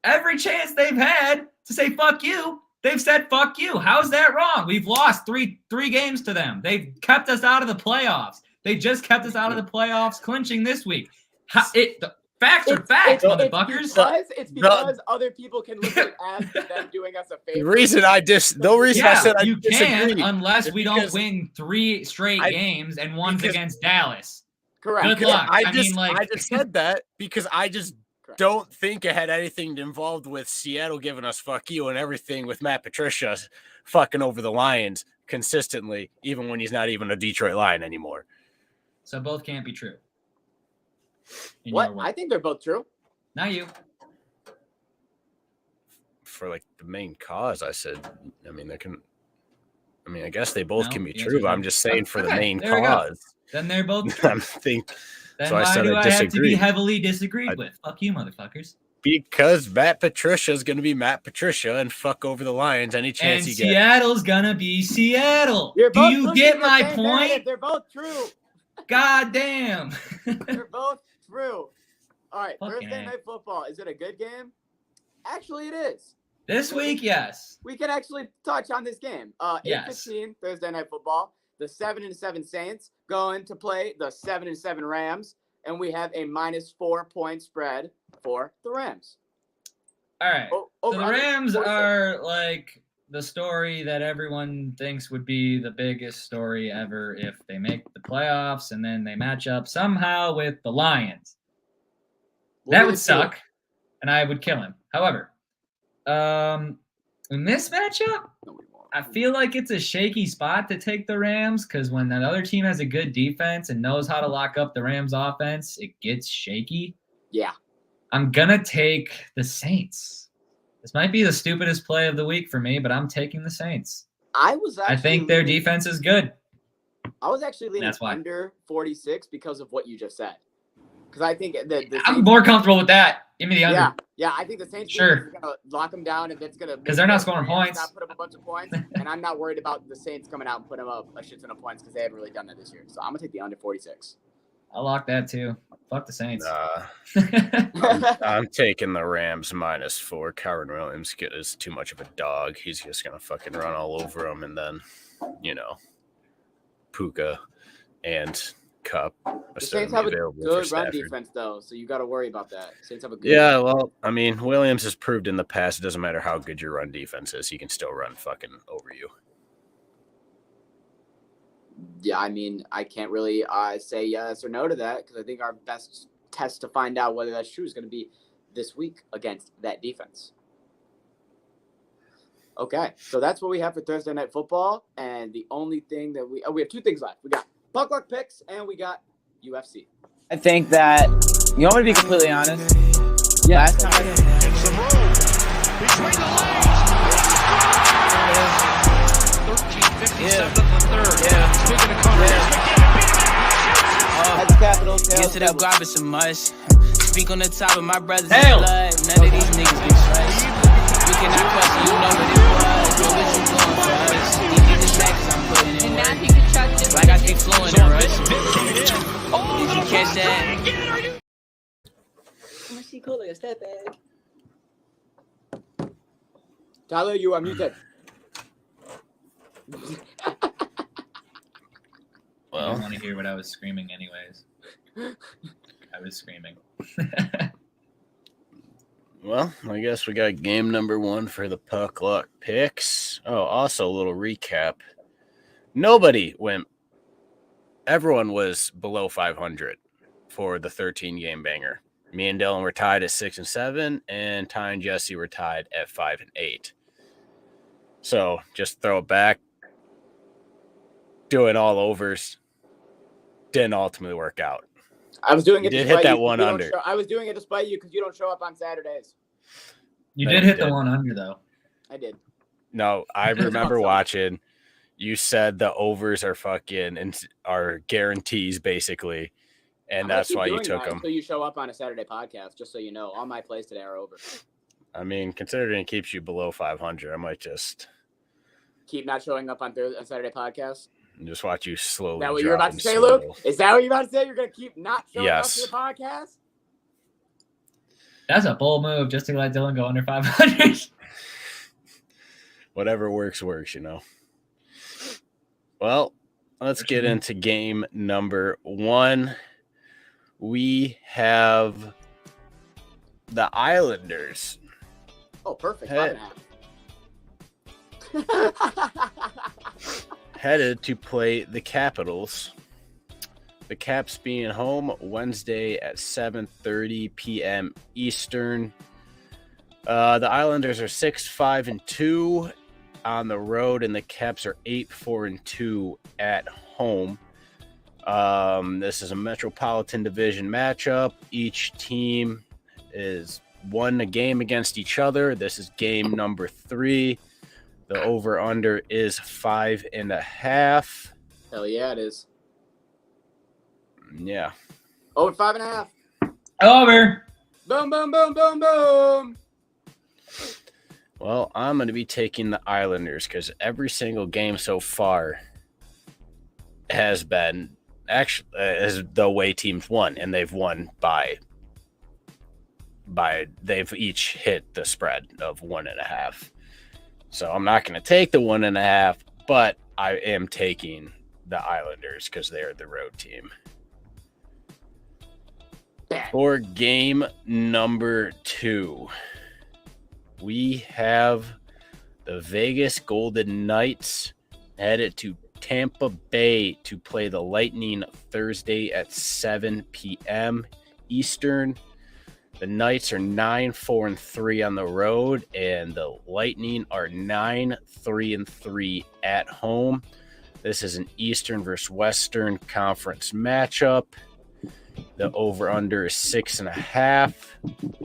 every chance they've had to say fuck you, they've said fuck you. How's that wrong? We've lost three games to them. They've kept us out of the playoffs. They just kept us out of the playoffs, clinching this week. The facts are facts, motherfuckers. It's because other people can look at it as them doing us a favor. The reason I said you can unless we don't win 3 straight games and one's against Dallas. Correct. Good luck. I just said that because I just don't think it had anything involved with Seattle giving us fuck you and everything with Matt Patricia fucking over the Lions consistently, even when he's not even a Detroit Lion anymore. So both can't be true. What? I think they're both true. Not you. For the main cause, I said, I guess they both can be true, but I'm just saying for the main cause. Then they're both true. Then so why I do I have to be heavily disagreed with? Fuck you, motherfuckers. Because Matt Patricia is going to be Matt Patricia and fuck over the Lions any chance he gets. Seattle's going to be Seattle. Do you get my point? They're both true. God damn. They're both true. All right, Thursday Night Football. Is it a good game? Actually, it is. This week, yes. We can actually touch on this game. 8:15 Thursday Night Football. The 7-7 Saints going to play the 7-7 Rams, and we have a -4 point spread for the Rams. All right. So the Rams are like the story that everyone thinks would be the biggest story ever if they make the playoffs and then they match up somehow with the Lions. That would suck, and I would kill him. However, in this matchup, I feel like it's a shaky spot to take the Rams because when that other team has a good defense and knows how to lock up the Rams offense, it gets shaky. Yeah. I'm going to take the Saints. This might be the stupidest play of the week for me, but I'm taking the Saints. I think their defense is good. I was actually leaning under 46 because of what you just said. Because I think I'm more comfortable with that. Give me the under. Yeah, I think the Saints are going to lock them down, and it's going to because they're not scoring points. Not put up a bunch of points, and I'm not worried about the Saints coming out and putting up a shit ton of points because they haven't really done that this year. So I'm going to take the under 46. I'll lock that too. Fuck the Saints. I'm taking the Rams -4. Kyron Williams is too much of a dog. He's just going to fucking run all over them, and then, Puka and Cup. The Saints have a good run defense, though, so you got to worry about that. Saints have a good. Yeah, well, Williams has proved in the past it doesn't matter how good your run defense is, he can still run fucking over you. Yeah, I mean, I can't really say yes or no to that because I think our best test to find out whether that's true is going to be this week against that defense. Okay, so that's what we have for Thursday Night Football, and the only thing that we have two things left. We got Puck Luck picks, and we got UFC. I think that, you want me to be completely honest? Yeah. Last time Between the legs. 13:57 in the third. Yeah. Speaking of Connor, Head to Capitol. Get to the guap with some mush. Speak on the top of my brother's blood. None of these niggas get trust. We cannot question, you know what it was. Yo, what you doing for us? These niggas mad cause I'm putting in work. Like I keep flowing in rush. Did you catch that? What's she calling a step bag? Tyler, you are muted. Well, I don't want to hear what I was screaming anyways. I was screaming. Well, I guess we got game number 1 for the Puck Luck picks. Oh, also a little recap. Everyone was below 500 for the 13-game banger. Me and Dylan were tied at 6-7, and Ty and Jesse were tied at 5-8. So just throw it back. Doing all overs didn't ultimately work out. I was doing it. You did hit that one under. I was doing it despite you because you don't show up on Saturdays. You did hit the one under though. I did. No, I remember watching. You said the overs are fucking and are guarantees basically, and that's why you took them. So you show up on a Saturday podcast, just so you know. All my plays today are over. I mean, considering it keeps you below 500, I might just keep not showing up on Saturday podcast. And just watch you slowly. Is that what you're about to say, Luke? Is that what you're about to say? You're going to keep not showing up to the podcast? That's a bold move just to let Dylan go under 500. Whatever works, you know. Well, let's get into game number 1. We have the Islanders. Oh, perfect. Headed to play the Capitals. The Caps being home Wednesday at 7:30 p.m. Eastern. The Islanders are 6-5-2 on the road, and the Caps are 8-4-2 at home. This is a Metropolitan Division matchup. Each team is won a game against each other. This is game number 3. The over-under is 5.5. Hell yeah, it is. Yeah. Over 5.5. Over. Boom, boom, boom, boom, boom. Well, I'm going to be taking the Islanders because every single game so far has been actually as the way teams won, and they've won by they've each hit the spread of 1.5. So I'm not going to take the 1.5, but I am taking the Islanders because they're the road team. For game number 2, we have the Vegas Golden Knights headed to Tampa Bay to play the Lightning Thursday at 7 p.m. Eastern. The Knights are 9-4-3 on the road, and the Lightning are 9-3-3 at home. This is an Eastern versus Western Conference matchup. The over-under is 6.5,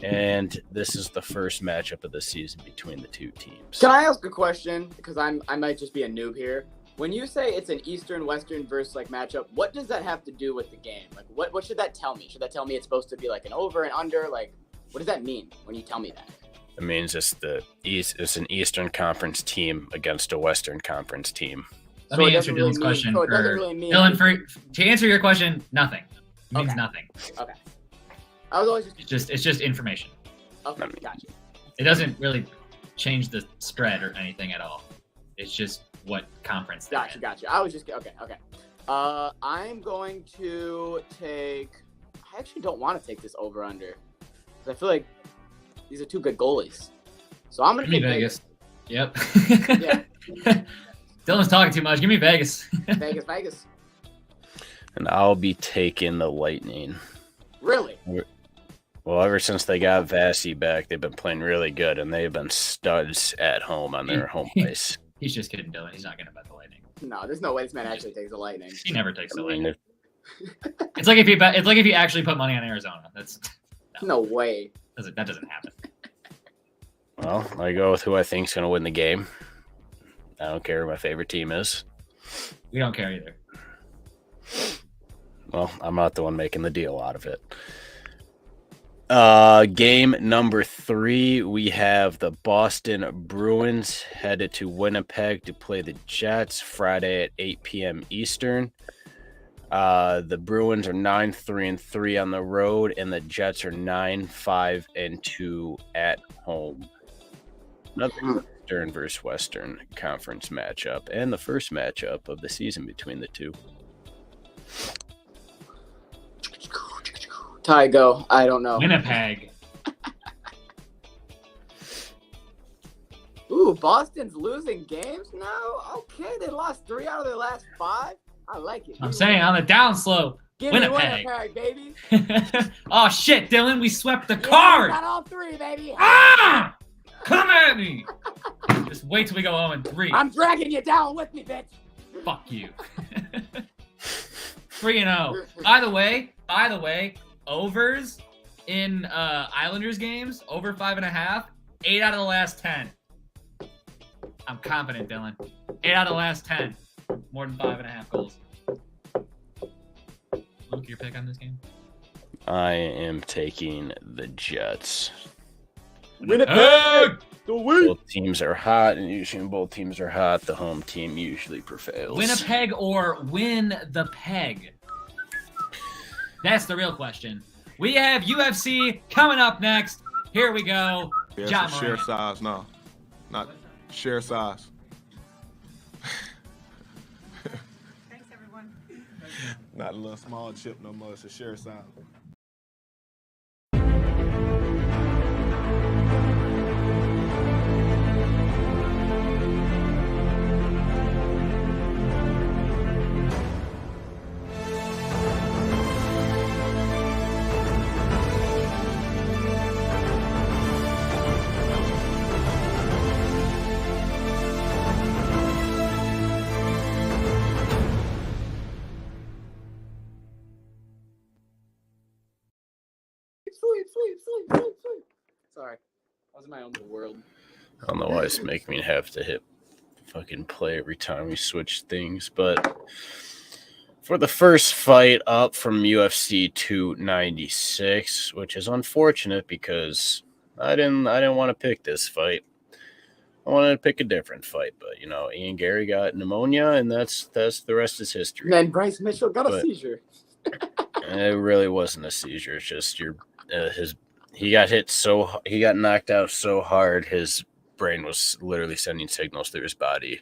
and this is the first matchup of the season between the two teams. Can I ask a question? Because I might just be a noob here. When you say it's an Eastern-Western versus matchup, what does that have to do with the game? What should that tell me? Should that tell me it's supposed to be an over and under? What does that mean when you tell me that? It means it's an Eastern Conference team against a Western Conference team. Let me answer Dylan's question. Dylan, to answer your question, nothing. It means nothing. Okay. I was always It's just information. Okay, gotcha. It doesn't really change the spread or anything at all. It's just what conference. Gotcha. I was just okay. I'm going to take. I actually don't want to take this over under because I feel like these are two good goalies. So I'm going to take Vegas. Yep. Yeah. Dylan's talking too much. Give me Vegas. Vegas. And I'll be taking the Lightning. Really? Well, ever since they got Vasi back, they've been playing really good, and they've been studs at home on their home ice. He's just kidding, Dylan. He's not going to bet the Lightning. No, there's no way this man actually takes the Lightning. He never takes the Lightning. It's like if you actually put money on Arizona. That's no way. That doesn't happen. Well, I go with who I think is going to win the game. I don't care who my favorite team is. We don't care either. Well, I'm not the one making the deal out of it. Game number 3, we have the Boston Bruins headed to Winnipeg to play the Jets Friday at 8 p.m. Eastern. The Bruins are 9-3-3 on the road, and the Jets are 9-5-2 at home. Another Eastern versus Western Conference matchup, and the first matchup of the season between the two. Ty, go. I don't know. Winnipeg. Ooh, Boston's losing games now? Okay, they lost 3 out of their last 5. I like it. I'm saying on the down slope. Give Winnipeg. me Winnipeg, baby. Oh, shit, Dylan. We swept the card. Got all 3, baby. Ah! Come at me. Just wait till we go 0-3. I'm dragging you down with me, bitch. Fuck you. 3-0. By the way, overs in Islanders games, over 5.5, 8 out of the last 10. I'm confident, Dylan. 8 out of the last 10. More than 5.5 goals. Luke, your pick on this game? I am taking the Jets. Winnipeg! Both teams are hot, and usually when both teams are hot, the home team usually prevails. Winnipeg or win the peg? That's the real question. We have UFC coming up next. Here we go. Yeah, share size, no. Not share size. Thanks, everyone. Not a little small chip no more, it's a share size. Sleep. Sorry. I was in my own little world. I don't know why it's making me have to hit fucking play every time we switch things, but for the first fight up from UFC 296, which is unfortunate because I didn't want to pick this fight. I wanted to pick a different fight, but Ian Gary got pneumonia, and that's the rest is history. Man, Bryce Mitchell got a seizure. It really wasn't a seizure. It's just he got knocked out so hard, his brain was literally sending signals through his body,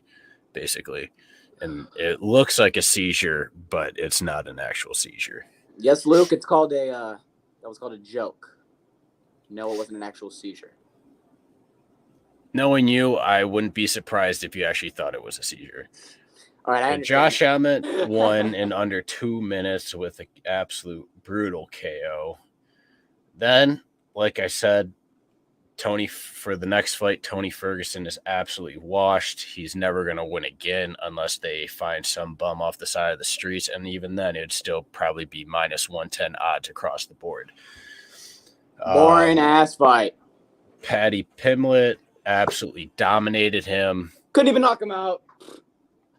basically. And it looks like a seizure, but it's not an actual seizure. Yes, Luke, it's called that was called a joke. No, it wasn't an actual seizure. Knowing you, I wouldn't be surprised if you actually thought it was a seizure. All right, I understand. Josh Emmett won in under 2 minutes with an absolute brutal KO. Then, like I said, for the next fight, Tony Ferguson is absolutely washed. He's never going to win again unless they find some bum off the side of the streets. And even then, it'd still probably be minus 110 odds across the board. Boring ass fight. Paddy Pimblett absolutely dominated him. Couldn't even knock him out.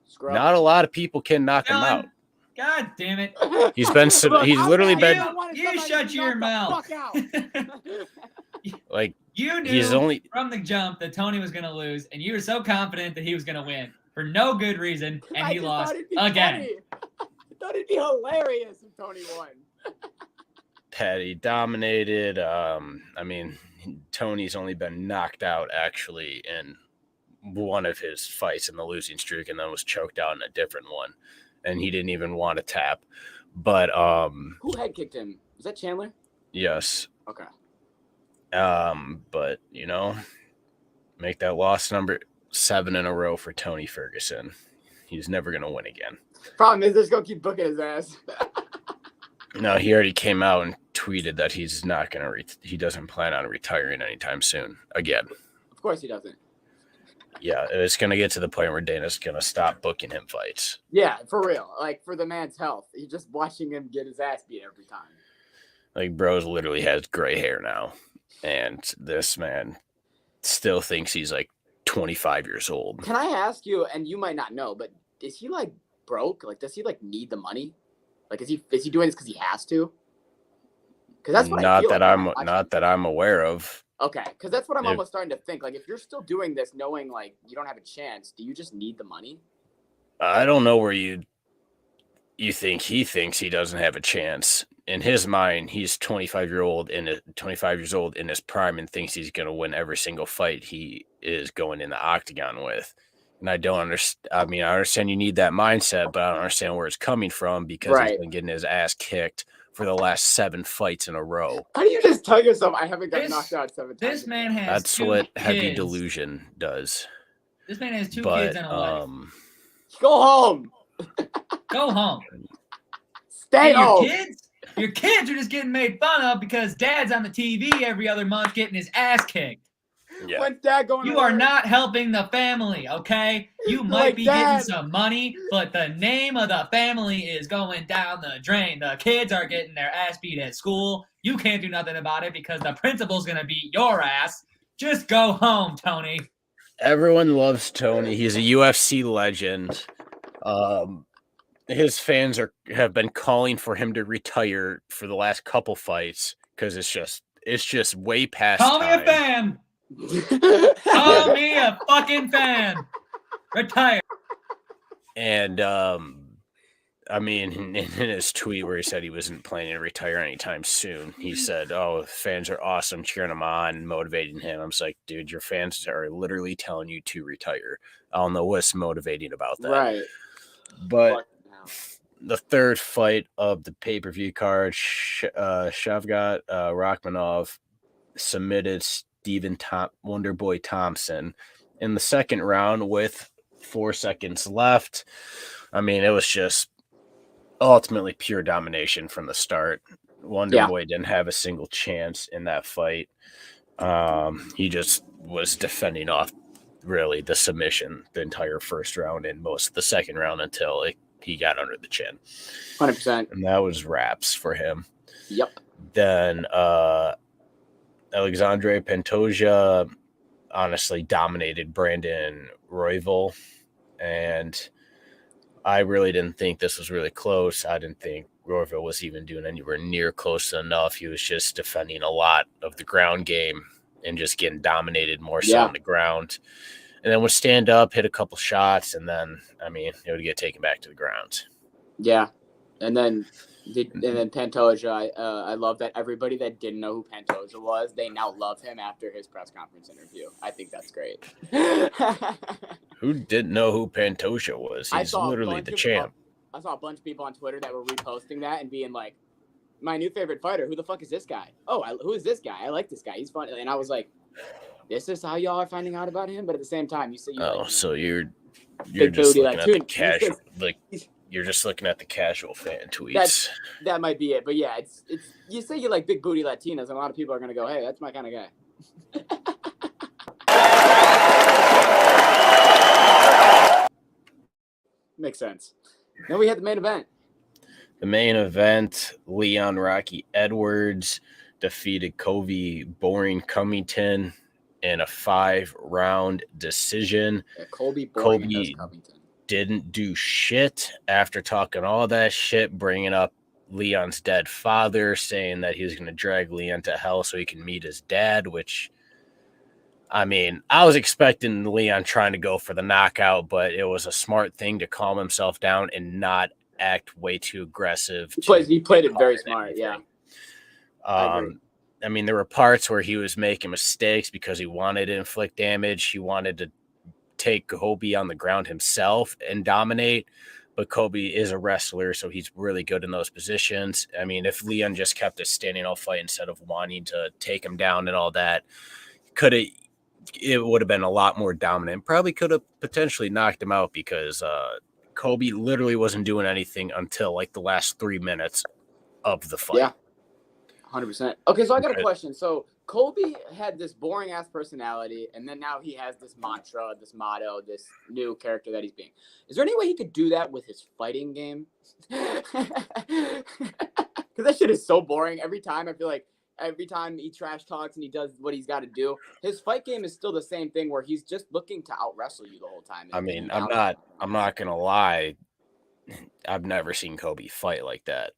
Scrub. Not a lot of people can knock him out. God damn it. He's literally been. You shut your mouth. Like, you knew from the jump that Tony was going to lose, and you were so confident that he was going to win for no good reason, and he lost again. I thought it'd be hilarious if Tony won. Paddy dominated. Tony's only been knocked out actually in one of his fights in the losing streak, and then was choked out in a different one, and he didn't even want to tap. But who head kicked him? Was that Chandler? Yes. Okay. But make that loss number 7 in a row for Tony Ferguson. He's never going to win again. Problem is, they're just going to keep booking his ass. No, he already came out and tweeted that he's not going to he doesn't plan on retiring anytime soon again. Of course he doesn't. Yeah, it's going to get to the point where Dana's going to stop booking him fights. Yeah, for real. Like, for the man's health. You're just watching him get his ass beat every time. Like, bros literally has gray hair now. And this man still thinks he's like 25 years old. Can I ask you, and you might not know, but is he like broke? Like, does he like need the money? Like, is he doing this because he has to? Because that's what I feel not that I'm aware of. Okay, because that's what I'm almost starting to think. Like, if you're still doing this, knowing like you don't have a chance, do you just need the money? I don't know where you think he thinks he doesn't have a chance. In his mind, he's 25 years old in his prime and thinks he's going to win every single fight he is going in the octagon with. And I don't understand. I mean, I understand you need that mindset, but I don't understand where it's coming from because he's been getting his ass kicked for the last 7 fights in a row. How do you just tell yourself I haven't got knocked out 7 times? This man has That's what heavy delusion does. This man has 2 kids and a wife. Go home. Go home. Stay home. Your kids are just getting made fun of because dad's on the TV every other month getting his ass kicked. Yeah. When's dad going? You are not helping the family, okay? You might be getting some money, but the name of the family is going down the drain. The kids are getting their ass beat at school. You can't do nothing about it because the principal's going to beat your ass. Just go home, Tony. Everyone loves Tony. He's a UFC legend. His fans have been calling for him to retire for the last couple fights because it's just way past Call time. me a fan. Call me a fucking fan. Retire. And I mean, in his tweet where he said he wasn't planning to retire anytime soon, he said, "Oh, fans are awesome, cheering him on, motivating him." I'm just like, dude, your fans are literally telling you to retire. I don't know what's motivating about that. Right. But the third fight of the pay-per-view card, Shavkat Rakhmonov submitted Wonderboy Thompson in the second round with 4 seconds left. I mean, it was just ultimately pure domination from the start. Wonderboy didn't have a single chance in that fight. He just was defending off really the submission the entire first round and most of the second round until he got under the chin. 100%. And that was wraps for him. Yep. Then Alexandre Pantoja honestly dominated Brandon Royval, and I really didn't think this was really close. I didn't think Royval was even doing anywhere near close enough. He was just defending a lot of the ground game and just getting dominated more so on the ground. And then would stand up, hit a couple shots, and then, I mean, it would get taken back to the ground. Yeah. And then Pantoja, I love that everybody that didn't know who Pantoja was, they now love him after his press conference interview. I think that's great. Who didn't know who Pantoja was? He's literally the champ. I saw a bunch of people on Twitter that were reposting that and being like, my new favorite fighter, who the fuck is this guy? Oh, who is this guy? I like this guy. He's fun. And I was like, this is how y'all are finding out about him? But at the same time, you say so you're just looking at the casual, you're just looking at the casual fan tweets. That might be it. But yeah, it's you say you like big booty Latinas, and a lot of people are gonna go, hey, that's my kind of guy. Makes sense. Then we had the main event. The main event, Leon Rocky Edwards defeated Colby Boring Covington in a 5-round decision. Yeah, Colby didn't do shit after talking all that shit, bringing up Leon's dead father, saying that he was going to drag Leon to hell so he can meet his dad, which, I mean, I was expecting Leon trying to go for the knockout, but it was a smart thing to calm himself down and not act way too aggressive. He played it very smart, yeah. I mean, there were parts where he was making mistakes because he wanted to inflict damage. He wanted to take Colby on the ground himself and dominate, but Colby is a wrestler, so he's really good in those positions. I mean, if Leon just kept a standing off fight instead of wanting to take him down and all that, it would have been a lot more dominant. Probably could have potentially knocked him out because Kobe literally wasn't doing anything until like the last 3 minutes of the fight. Yeah, 100%. Okay, so I got a question. So Kobe had this boring ass personality, and then now he has this mantra, this motto, this new character that he's being. Is there any way he could do that with his fighting game? Because that shit is so boring. Every time I feel like every time he trash talks and he does what he's got to do, his fight game is still the same thing where he's just looking to out wrestle you the whole time. I mean, I'm not gonna lie. I've never seen Kobe fight like that.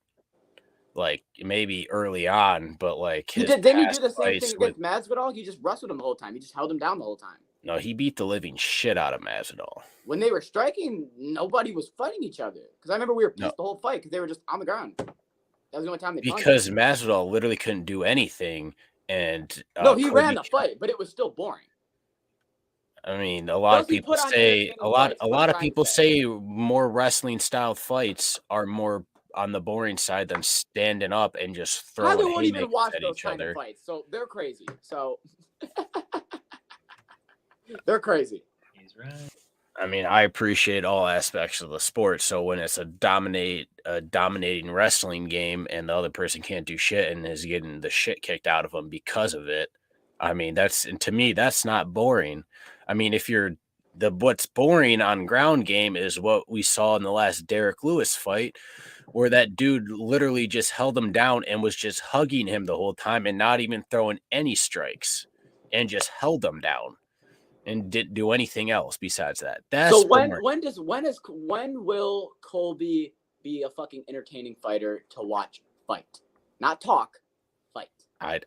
Like maybe early on, but like didn't he do the same thing against Masvidal? He just wrestled him the whole time. He just held him down the whole time. No, he beat the living shit out of Masvidal. When they were striking, nobody was fighting each other. Because I remember we were pissed the whole fight because they were just on the ground. That was the only time they punched. Because Masvidal literally couldn't do anything, and no, he ran the fight, but it was still boring. I mean, a lot of people say more wrestling style fights are more on the boring side than standing up and just throwing haymakers at each other. Fights, so they're crazy. So they're crazy. He's right. I mean, I appreciate all aspects of the sport. So when it's a dominating wrestling game and the other person can't do shit and is getting the shit kicked out of them because of it, I mean, to me, that's not boring. I mean, what's boring on ground game is what we saw in the last Derek Lewis fight, where that dude literally just held him down and was just hugging him the whole time and not even throwing any strikes and just held him down and didn't do anything else besides that. That's so when will Colby be a fucking entertaining fighter to watch fight? Not talk, fight.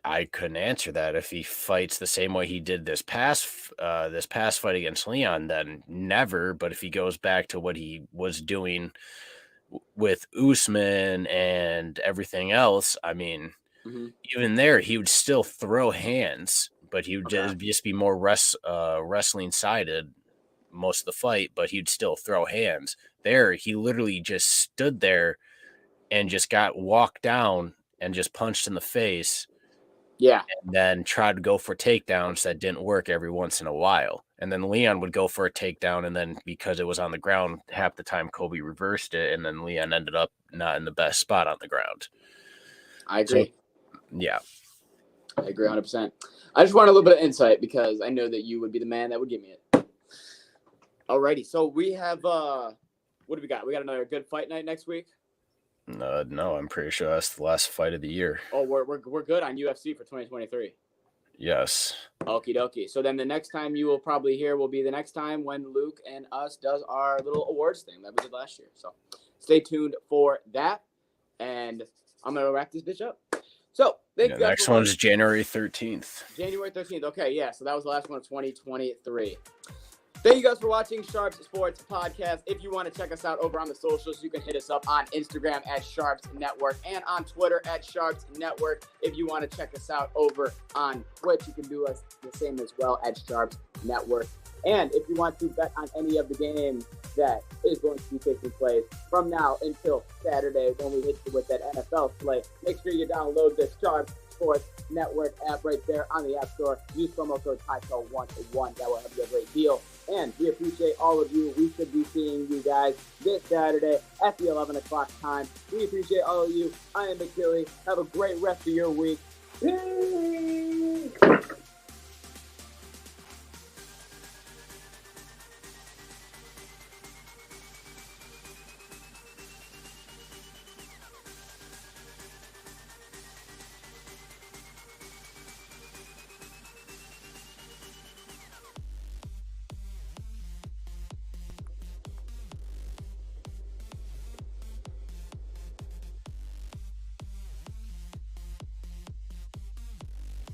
I couldn't answer that. If he fights the same way he did this past fight against Leon, then never. But if he goes back to what he was doing with Usman and everything else, I mean, even there, he would still throw hands, but he would just be more wrestling sided most of the fight, but he'd still throw hands. There, he literally just stood there and just got walked down and just punched in the face. Yeah. And then tried to go for takedowns that didn't work every once in a while. And then Leon would go for a takedown, and then because it was on the ground, half the time Kobe reversed it, and then Leon ended up not in the best spot on the ground. I agree. So, yeah. I agree 100%. I just want a little bit of insight because I know that you would be the man that would give me it. Alrighty. So we have what do we got? We got another good fight night next week? No, I'm pretty sure that's the last fight of the year. Oh, we're good on UFC for 2023. Yes. Okie dokie. So then the next time you will probably hear will be the next time when Luke and us does our little awards thing that we did last year. So stay tuned for that. And I'm going to wrap this bitch up. So the next one's January 13th. January 13th. Okay, yeah. So that was the last one of 2023. Thank you guys for watching Sharpz Sports Podcast. If you want to check us out over on the socials, you can hit us up on Instagram at Sharpz Network and on Twitter at Sharpz Network. If you want to check us out over on Twitch, you can do us the same as well at Sharpz Network. And if you want to bet on any of the games that is going to be taking place from now until Saturday when we hit you with that NFL play, make sure you download the Sharpz Sports Network app right there on the App Store. Use promo code TICO101. That will have you a great deal. And we appreciate all of you. We should be seeing you guys this Saturday at the 11 o'clock time. We appreciate all of you. I am McKilly. Have a great rest of your week. Peace.